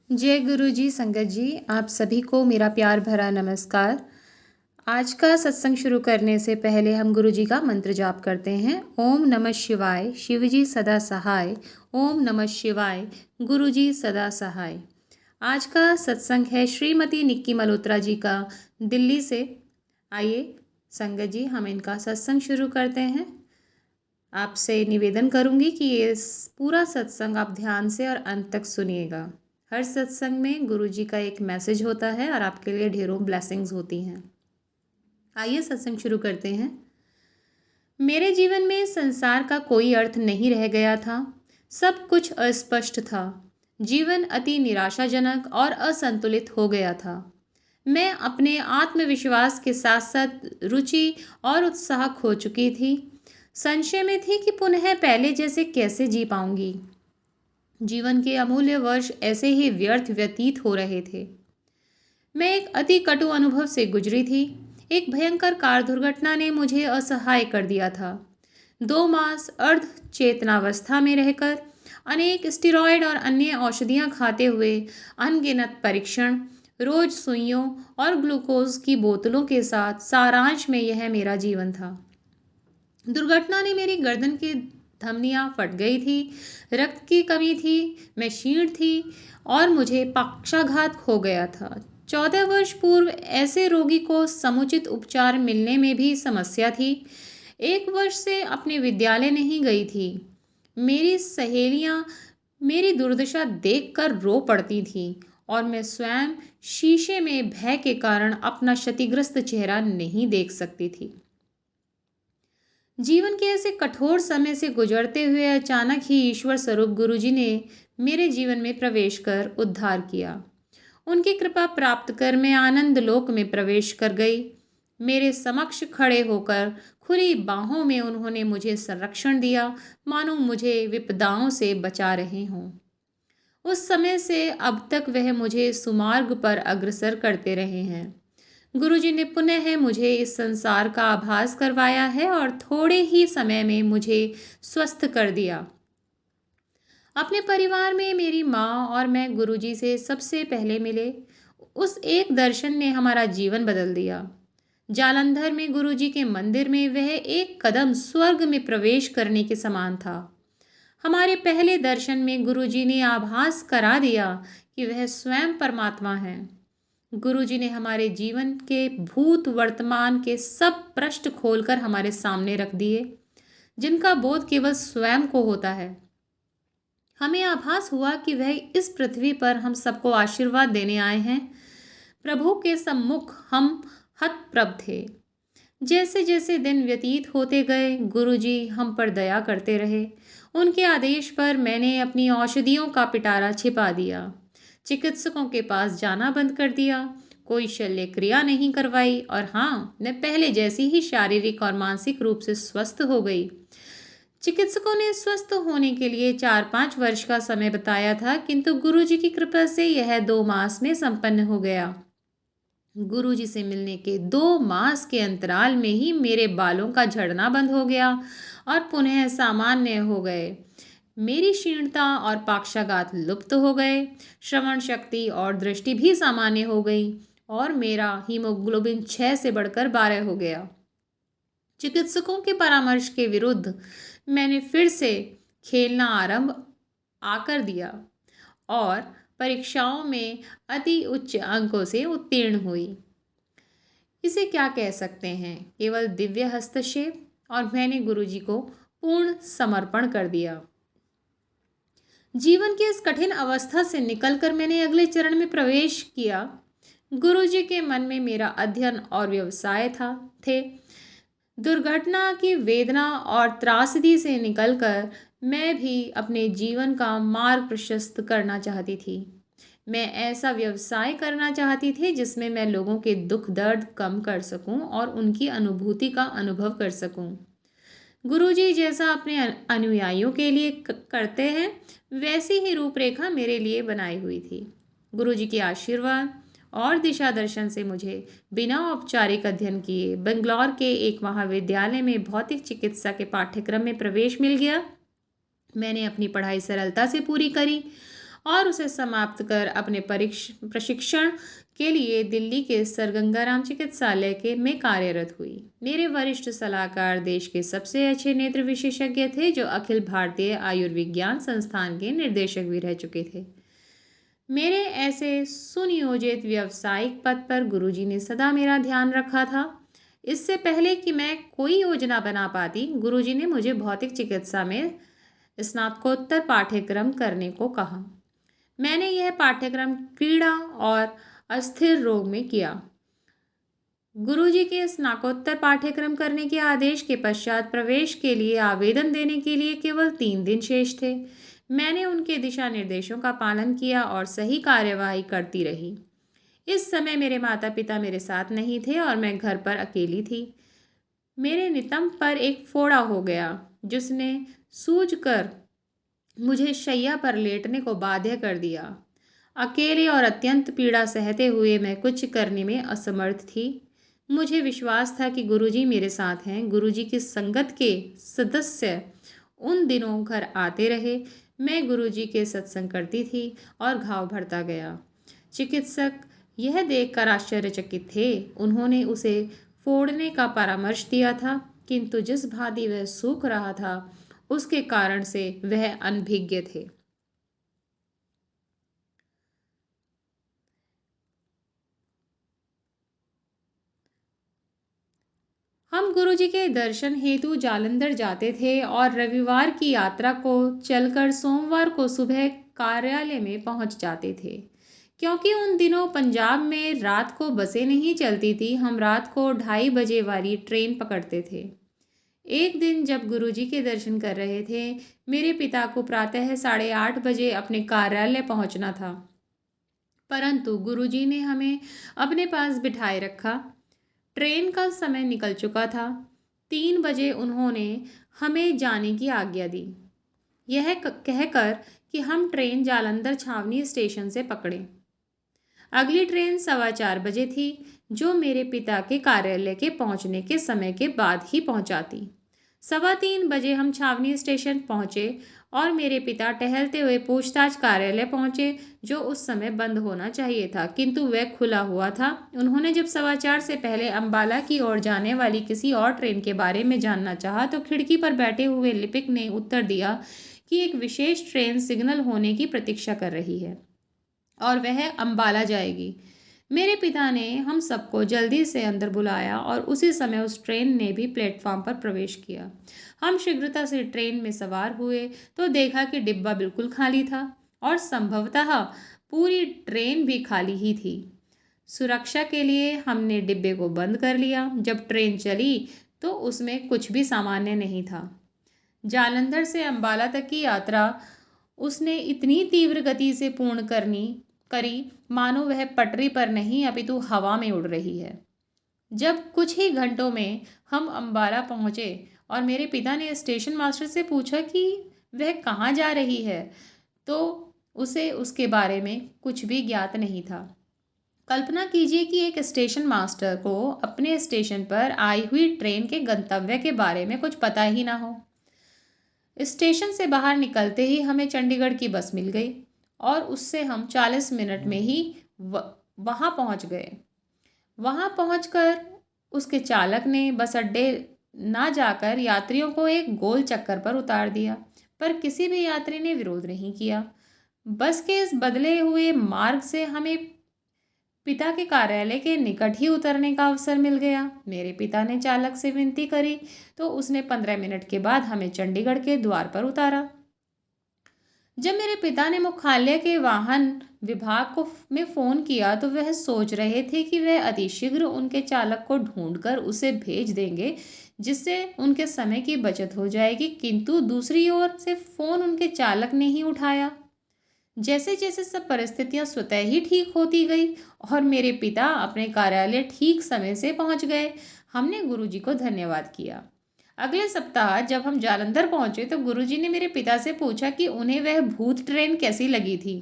जय गुरु जी, संगत जी, आप सभी को मेरा प्यार भरा नमस्कार। आज का सत्संग शुरू करने से पहले हम गुरु जी का मंत्र जाप करते हैं। ओम नमः शिवाय, शिव जी सदा सहाय। ओम नमः शिवाय, गुरु जी सदा सहाय। आज का सत्संग है श्रीमती निक्की मल्होत्रा जी का, दिल्ली से। आइए संगत जी, हम इनका सत्संग शुरू करते हैं। आपसे निवेदन करूंगी कि ये पूरा सत्संग आप ध्यान से और अंत तक सुनिएगा। हर सत्संग में गुरु जी का एक मैसेज होता है और आपके लिए ढेरों ब्लेसिंग्स होती हैं। आइए सत्संग शुरू करते हैं। मेरे जीवन में संसार का कोई अर्थ नहीं रह गया था। सब कुछ अस्पष्ट था। जीवन अति निराशाजनक और असंतुलित हो गया था। मैं अपने आत्मविश्वास के साथ साथ रुचि और उत्साह खो चुकी थी। संशय में थी कि पुनः पहले जैसे कैसे जी पाऊंगी। जीवन के अमूल्य वर्ष ऐसे ही व्यर्थ व्यतीत हो रहे थे। मैं एक अति कटु अनुभव से गुजरी थी। एक भयंकर कार दुर्घटना ने मुझे असहाय कर दिया था। 2 मास अर्ध चेतनावस्था में रहकर अनेक स्टेरॉयड और अन्य औषधियां खाते हुए, अनगिनत परीक्षण, रोज सुइयों और ग्लूकोज की बोतलों के साथ सारांश में यह मेरा जीवन था। दुर्घटना ने मेरी गर्दन की धमनियां फट गई थी। रक्त की कमी थी। मैं क्षीण थी और मुझे पक्षाघात हो गया था। 14 वर्ष पूर्व ऐसे रोगी को समुचित उपचार मिलने में भी समस्या थी। 1 वर्ष से अपने विद्यालय नहीं गई थी। मेरी सहेलियां मेरी दुर्दशा देखकर रो पड़ती थीं और मैं स्वयं शीशे में भय के कारण अपना क्षतिग्रस्त चेहरा नहीं देख सकती थी। जीवन के ऐसे कठोर समय से गुजरते हुए अचानक ही ईश्वर स्वरूप गुरुजी ने मेरे जीवन में प्रवेश कर उद्धार किया। उनकी कृपा प्राप्त कर मैं आनंद लोक में प्रवेश कर गई। मेरे समक्ष खड़े होकर खुली बाहों में उन्होंने मुझे संरक्षण दिया, मानो मुझे विपदाओं से बचा रहे हों। उस समय से अब तक वह मुझे सुमार्ग पर अग्रसर करते रहे हैं। गुरुजी ने पुनः मुझे इस संसार का आभास करवाया है और थोड़े ही समय में मुझे स्वस्थ कर दिया। अपने परिवार में मेरी माँ और मैं गुरुजी से सबसे पहले मिले। उस एक दर्शन ने हमारा जीवन बदल दिया। जालंधर में गुरुजी के मंदिर में वह एक कदम स्वर्ग में प्रवेश करने के समान था। हमारे पहले दर्शन में गुरुजी ने आभास करा दिया कि वह स्वयं परमात्मा है। गुरुजी ने हमारे जीवन के भूत वर्तमान के सब पृष्ठ खोलकर हमारे सामने रख दिए, जिनका बोध केवल स्वयं को होता है। हमें आभास हुआ कि वह इस पृथ्वी पर हम सबको आशीर्वाद देने आए हैं। प्रभु के सम्मुख हम हतप्रभ थे। जैसे जैसे दिन व्यतीत होते गए, गुरुजी हम पर दया करते रहे। उनके आदेश पर मैंने अपनी औषधियों का पिटारा छिपा दिया। चिकित्सकों के पास जाना बंद कर दिया। कोई शल्य क्रिया नहीं करवाई और हाँ, मैं पहले जैसी ही शारीरिक और मानसिक रूप से स्वस्थ हो गई। चिकित्सकों ने स्वस्थ होने के लिए 4-5 वर्ष का समय बताया था, किंतु गुरुजी की कृपा से यह 2 मास में संपन्न हो गया। गुरुजी से मिलने के 2 मास के अंतराल में ही मेरे बालों का झड़ना बंद हो गया और पुनः सामान्य हो गए। मेरी क्षीणता और पक्षाघात लुप्त हो गए। श्रवण शक्ति और दृष्टि भी सामान्य हो गई और मेरा हीमोग्लोबिन 6 से बढ़कर 12 हो गया। चिकित्सकों के परामर्श के विरुद्ध मैंने फिर से खेलना आरंभ आकर दिया और परीक्षाओं में अति उच्च अंकों से उत्तीर्ण हुई। इसे क्या कह सकते हैं, केवल दिव्य हस्तक्षेप। और मैंने गुरुजी को पूर्ण समर्पण कर दिया। जीवन की इस कठिन अवस्था से निकलकर मैंने अगले चरण में प्रवेश किया। गुरुजी के मन में मेरा अध्ययन और व्यवसाय थे। दुर्घटना की वेदना और त्रासदी से निकलकर मैं भी अपने जीवन का मार्ग प्रशस्त करना चाहती थी। मैं ऐसा व्यवसाय करना चाहती थी जिसमें मैं लोगों के दुख दर्द कम कर सकूं और उनकी अनुभूति का अनुभव कर सकूं। गुरुजी जैसा अपने अनुयायियों के लिए करते हैं, वैसी ही रूपरेखा मेरे लिए बनाई हुई थी। गुरुजी के आशीर्वाद और दिशा दर्शन से मुझे बिना औपचारिक अध्ययन किए बेंगलोर के एक महाविद्यालय में भौतिक चिकित्सा के पाठ्यक्रम में प्रवेश मिल गया। मैंने अपनी पढ़ाई सरलता से पूरी करी और उसे समाप्त कर अपने प्रशिक्षण के लिए दिल्ली के सर गंगाराम चिकित्सालय के में कार्यरत हुई। मेरे वरिष्ठ सलाहकार देश के सबसे अच्छे नेत्र विशेषज्ञ थे, जो अखिल भारतीय आयुर्विज्ञान संस्थान के निर्देशक भी रह चुके थे। मेरे ऐसे सुनियोजित व्यावसायिक पद पर गुरुजी ने सदा मेरा ध्यान रखा था। इससे पहले कि मैं कोई योजना बना पाती, गुरुजी ने मुझे भौतिक चिकित्सा में स्नातकोत्तर पाठ्यक्रम करने को कहा। मैंने यह पाठ्यक्रम क्रीड़ा और अस्थिर रोग में किया। गुरुजी के स्नातकोत्तर पाठ्यक्रम करने के आदेश के पश्चात प्रवेश के लिए आवेदन देने के लिए केवल 3 दिन शेष थे। मैंने उनके दिशा निर्देशों का पालन किया और सही कार्यवाही करती रही। इस समय मेरे माता पिता मेरे साथ नहीं थे और मैं घर पर अकेली थी। मेरे नितंब पर एक फोड़ा हो गया, जिसने सूझकर मुझे शैया पर लेटने को बाध्य कर दिया। अकेले और अत्यंत पीड़ा सहते हुए मैं कुछ करने में असमर्थ थी। मुझे विश्वास था कि गुरुजी मेरे साथ हैं। गुरुजी की संगत के सदस्य उन दिनों घर आते रहे। मैं गुरुजी के सत्संग करती थी और घाव भरता गया। चिकित्सक यह देखकर आश्चर्यचकित थे। उन्होंने उसे फोड़ने का परामर्श दिया था, किंतु जिस भांति वह सूख रहा था, उसके कारण से वह अनभिज्ञ थे। हम गुरुजी के दर्शन हेतु जालंधर जाते थे और रविवार की यात्रा को चलकर सोमवार को सुबह कार्यालय में पहुंच जाते थे। क्योंकि उन दिनों पंजाब में रात को बसें नहीं चलती थी, हम रात को 2:30 बजे वाली ट्रेन पकड़ते थे। एक दिन जब गुरुजी के दर्शन कर रहे थे, मेरे पिता को प्रातः 8:30 बजे अपने कार्यालय पहुंचना था, परंतु गुरुजी ने हमें अपने पास बिठाए रखा। ट्रेन का समय निकल चुका था। 3 बजे उन्होंने हमें जाने की आज्ञा दी, यह कहकर कि हम ट्रेन जालंधर छावनी स्टेशन से पकड़ें। अगली ट्रेन 4:15 बजे थी, जो मेरे पिता के कार्यालय के पहुंचने के समय के बाद ही पहुंचाती। 3:15 बजे हम छावनी स्टेशन पहुंचे और मेरे पिता टहलते हुए पूछताछ कार्यालय पहुंचे, जो उस समय बंद होना चाहिए था, किंतु वह खुला हुआ था। उन्होंने जब 4:15 से पहले अंबाला की ओर जाने वाली किसी और ट्रेन के बारे में जानना चाहा, तो खिड़की पर बैठे हुए लिपिक ने उत्तर दिया कि एक विशेष ट्रेन सिग्नल होने की प्रतीक्षा कर रही है और वह अंबाला जाएगी। मेरे पिता ने हम सबको जल्दी से अंदर बुलाया और उसी समय उस ट्रेन ने भी प्लेटफॉर्म पर प्रवेश किया। हम शीघ्रता से ट्रेन में सवार हुए तो देखा कि डिब्बा बिल्कुल खाली था और संभवतः पूरी ट्रेन भी खाली ही थी। सुरक्षा के लिए हमने डिब्बे को बंद कर लिया। जब ट्रेन चली तो उसमें कुछ भी सामान्य नहीं था। जालंधर से अंबाला तक की यात्रा उसने इतनी तीव्र गति से पूर्ण करी मानो वह पटरी पर नहीं अपितु हवा में उड़ रही है। जब कुछ ही घंटों में हम अंबाला पहुंचे और मेरे पिता ने स्टेशन मास्टर से पूछा कि वह कहाँ जा रही है, तो उसे उसके बारे में कुछ भी ज्ञात नहीं था। कल्पना कीजिए कि एक स्टेशन मास्टर को अपने स्टेशन पर आई हुई ट्रेन के गंतव्य के बारे में कुछ पता ही ना हो। स्टेशन से बाहर निकलते ही हमें चंडीगढ़ की बस मिल गई और उससे हम 40 मिनट में ही वहाँ पहुँच गए। वहाँ पहुँचकर उसके चालक ने बस अड्डे ना जाकर यात्रियों को एक गोल चक्कर पर उतार दिया, पर किसी भी यात्री ने विरोध नहीं किया। बस के इस बदले हुए मार्ग से हमें पिता के कार्यालय के निकट ही उतरने का अवसर मिल गया। मेरे पिता ने चालक से विनती करी तो उसने 15 मिनट के बाद हमें चंडीगढ़ के द्वार पर उतारा। जब मेरे पिता ने मुख्यालय के वाहन विभाग को में फ़ोन किया तो वह सोच रहे थे कि वह अतिशीघ्र उनके चालक को ढूंढकर उसे भेज देंगे, जिससे उनके समय की बचत हो जाएगी, किंतु दूसरी ओर से फ़ोन उनके चालक ने ही उठाया। जैसे जैसे सब परिस्थितियां स्वतः ही ठीक होती गई और मेरे पिता अपने कार्यालय ठीक समय से पहुंच गए, हमने गुरुजी को धन्यवाद किया। अगले सप्ताह जब हम जालंधर पहुंचे तो गुरुजी ने मेरे पिता से पूछा कि उन्हें वह भूत ट्रेन कैसी लगी थी।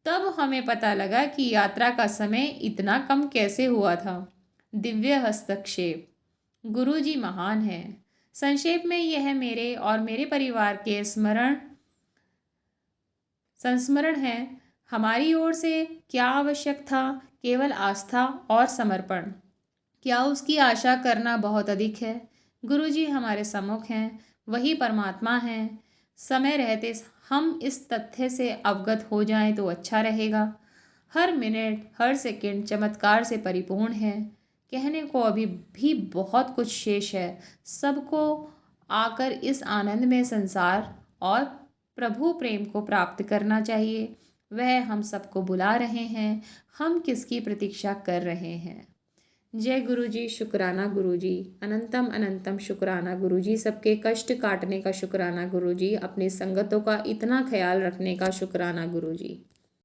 तब हमें पता लगा कि यात्रा का समय इतना कम कैसे हुआ था। दिव्य हस्तक्षेप। गुरुजी महान है। संक्षेप में यह मेरे और मेरे परिवार के संस्मरण है, हमारी ओर से क्या आवश्यक था? केवल आस्था और समर्पण। क्या उसकी आशा करना बहुत अधिक है? गुरुजी हमारे सम्मुख हैं, वही परमात्मा हैं। समय रहते हम इस तथ्य से अवगत हो जाएं तो अच्छा रहेगा। हर मिनट, हर सेकंड चमत्कार से परिपूर्ण है। कहने को अभी भी बहुत कुछ शेष है। सबको आकर इस आनंद में संसार और प्रभु प्रेम को प्राप्त करना चाहिए। वह हम सबको बुला रहे हैं, हम किसकी प्रतीक्षा कर रहे हैं? जय गुरुजी, शुक्राना गुरुजी, अनंतम अनंतम शुक्राना गुरुजी, सबके कष्ट काटने का शुक्राना गुरुजी, अपनी संगतों का इतना ख्याल रखने का शुक्राना गुरुजी।